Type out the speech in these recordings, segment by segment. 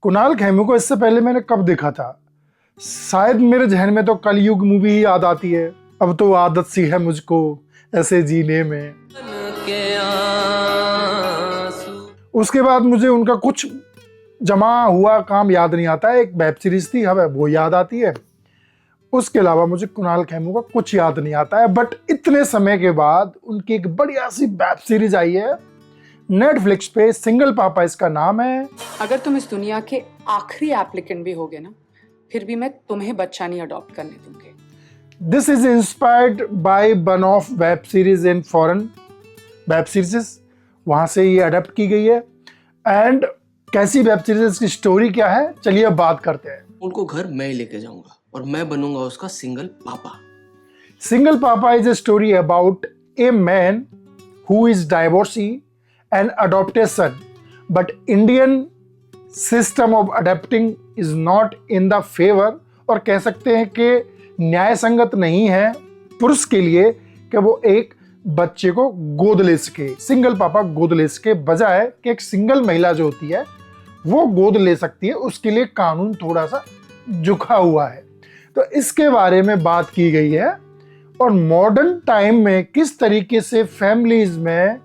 कुणाल खेमू को इससे पहले मैंने कब देखा था? शायद मेरे जहन में तो कलयुग मूवी ही याद आती है। अब तो आदत सी है मुझको ऐसे जीने में। उसके बाद मुझे उनका कुछ जमा हुआ काम याद नहीं आता है। एक वेब सीरीज थी, हमें वो याद आती है। उसके अलावा मुझे कुणाल खेमू का कुछ याद नहीं आता है। बट इतने समय के बाद उनकी एक बढ़िया सी वेब सीरीज आई है नेटफ्लिक्स पे, सिंगल पापा इसका नाम है। अगर तुम इस दुनिया के आखिरी एप्लीकेंट भी होगे ना, फिर भी मैं तुम्हें बच्चा नहीं अडॉप्ट करने दूंगी। This is inspired by one of web series in foreign web series, वहां से ये अडेप्ट की गई है। एंड कैसी वेब सीरीज की स्टोरी क्या है, चलिए अब बात करते हैं। उनको घर मैं लेके जाऊंगा और मैं बनूंगा उसका सिंगल पापा। सिंगल पापा is a story about a man who is divorcee and adopt a son, but Indian system of adopting is not in the favor, और कह सकते हैं कि न्याय संगत नहीं है पुरुष के लिए कि वो एक बच्चे को गोद ले सके। सिंगल पापा गोद ले सके, बजाय कि एक सिंगल महिला जो होती है वो गोद ले सकती है, उसके लिए कानून थोड़ा सा झुका हुआ है। तो इसके बारे में बात की गई है और मॉडर्न टाइम में किस तरीके से फैमिलीज में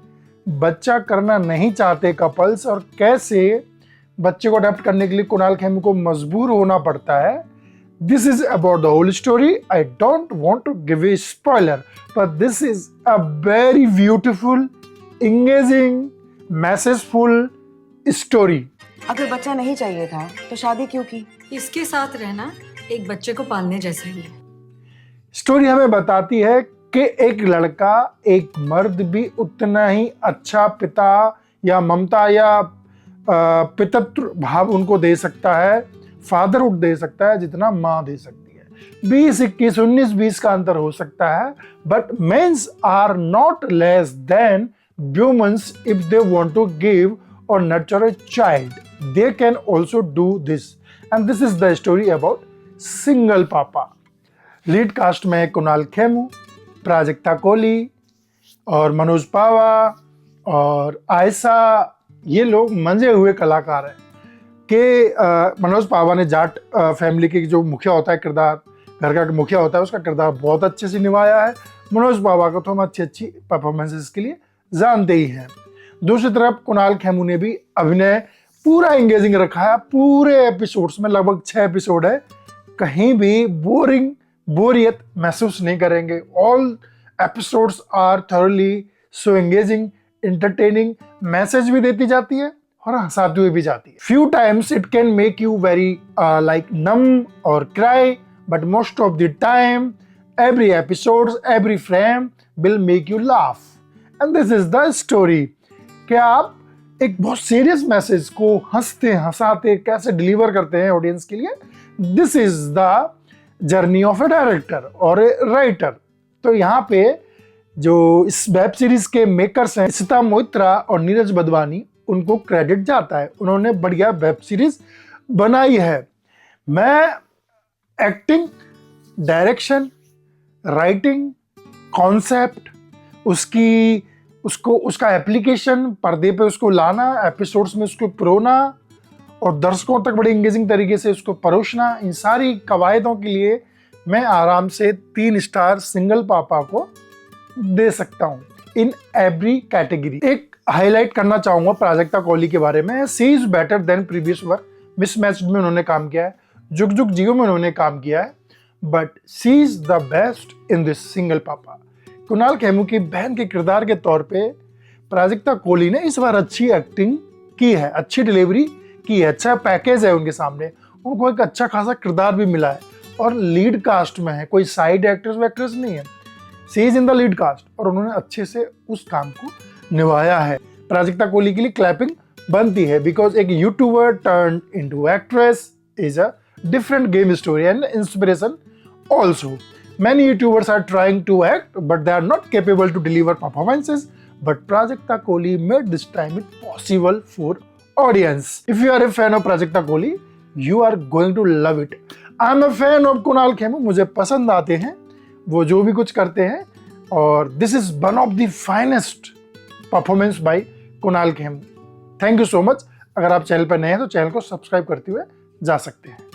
बच्चा करना नहीं चाहते कपल्स और कैसे बच्चे को अडॉप्ट करने के लिए कुणाल खेमू को मजबूर होना पड़ता है। This is about the whole story. I don't want to give a spoiler, but this is a very beautiful, engaging, messageful story. अगर बच्चा नहीं चाहिए था तो शादी क्यों की? इसके साथ रहना एक बच्चे को पालने जैसा ही है। स्टोरी हमें बताती है कि एक लड़का, एक मर्द भी उतना ही अच्छा पिता या ममता या पितृत्व भाव उनको दे सकता है, फादरहुड दे सकता है, जितना माँ दे सकती है। 20, 21, 19, 20 का अंतर हो सकता है, but mens are not less than womens if they want to give or nurture a child, they can also do this, and this is the story about single पापा। लीड कास्ट में है कुणाल खेमू, प्राजक्ता कोहली और मनोज पावा और आयशा। ये लोग मंजे हुए कलाकार हैं कि मनोज पावा ने जाट फैमिली के जो मुखिया होता है किरदार, घर का मुखिया होता है, उसका किरदार बहुत अच्छे से निभाया है। मनोज पावा को तो हम अच्छी परफॉर्मेंसेस के लिए जानते ही हैं। दूसरी तरफ कुणाल खेमू ने भी अभिनय पूरा एंगेजिंग रखा है। पूरे एपिसोड्स में, लगभग 6 एपिसोड है, कहीं भी बोरियत महसूस नहीं करेंगे। All episodes are thoroughly so engaging, entertaining, message भी देती जाती है और हंसाती हुई भी जाती है। Few times it can make you very like numb और cry, but most of the time every episode, every frame will make you laugh. And this is the story कि आप एक बहुत सीरियस मैसेज को हंसते हंसाते कैसे डिलीवर करते हैं ऑडियंस के लिए। This is the journey of A director और ए राइटर। तो यहाँ पे जो इस वेब सीरीज के मेकर्स हैं, सीता मोइत्रा और नीरज बदवानी, उनको क्रेडिट जाता है। उन्होंने बढ़िया वेब सीरीज बनाई है। मैं एक्टिंग, डायरेक्शन, राइटिंग, कॉन्सेप्ट, उसका एप्लीकेशन, पर्दे पे उसको लाना, एपिसोड्स में उसको पिरोना और दर्शकों तक बड़ी एंगेजिंग तरीके से उसको परोसना, इन सारी कवायदों के लिए मैं आराम से 3 स्टार सिंगल पापा को दे सकता हूँ इन एवरी कैटेगरी। एक हाईलाइट करना चाहूंगा प्राजक्ता कोहली के बारे में। She is better than previous work. Mismatched में उन्होंने काम किया है, जुग जुग जियो में उन्होंने काम किया है, but she is the best in this Single Papa. Kunal Khemu की बहन के किरदार के तौर पे प्राजक्ता कोहली ने इस बार अच्छी एक्टिंग की है, अच्छी डिलीवरी की है, अच्छा पैकेज है उनके सामने, उनको एक अच्छा खासा किरदार भी मिला है और लीड कास्ट में है, कोई साइड एक्टर्स वैक्टर्स नहीं है। She is in the lead cast और उन्होंने अच्छे से उस काम को निभाया है। प्राजक्ता कोहली के लिए क्लैपिंग बनती है, बिकॉज एक YouTuber turn into actress is a different game story and inspiration also. Many YouTubers are trying to act, but they are not capable to deliver performances. But Prajakta Kohli made this time it possible for audience. If you are a fan of Prajakta Kohli, you are going to love it. I am a fan of Kunal Khemu. मुझे पसंद आते हैं वो जो भी कुछ करते हैं, और this is one of the finest performance by Kunal Khemu. Thank you so much. अगर आप चैनल पर नए हैं तो चैनल को सब्सक्राइब करते हुए जा सकते हैं।